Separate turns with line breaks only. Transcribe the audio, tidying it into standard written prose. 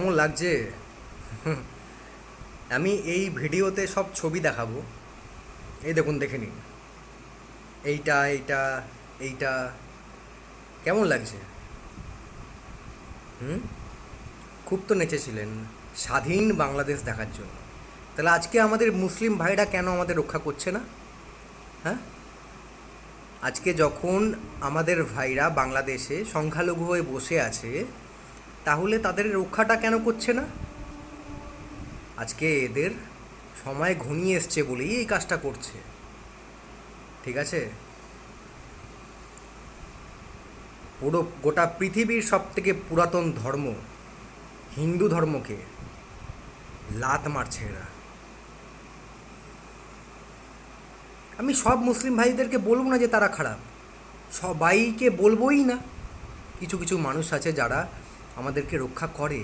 কেমন লাগছে? আমি এই ভিডিওতে সব ছবি দেখাবো। এই দেখুন, দেখে নিন। এইটা এইটা এইটা কেমন লাগছে? হুম। খুব তো নেচেছিলেন স্বাধীন বাংলাদেশ দেখার জন্য। তাহলে আজকে আমাদের মুসলিম ভাইরা কেন আমাদের রক্ষা করছে না? হ্যাঁ, আজকে যখন আমাদের ভাইরা বাংলাদেশে সংখ্যালঘু হয়ে বসে আছে, তাহলে তাদের রক্ষাটা কেন করছে না? আজকে এদের সময় ঘনিয়ে এসছে বলেই এই কাজটা করছে। ঠিক আছে? পুরো গোটা পৃথিবীর সবথেকে পুরাতন ধর্ম হিন্দু ধর্মকে লাত মারছে এরা। আমি সব মুসলিম ভাইদেরকে বলবো না যে তারা খারাপ, সবাইকে বলবোই না। কিছু কিছু মানুষ আছে যারা আমাদেরকে রক্ষা করে।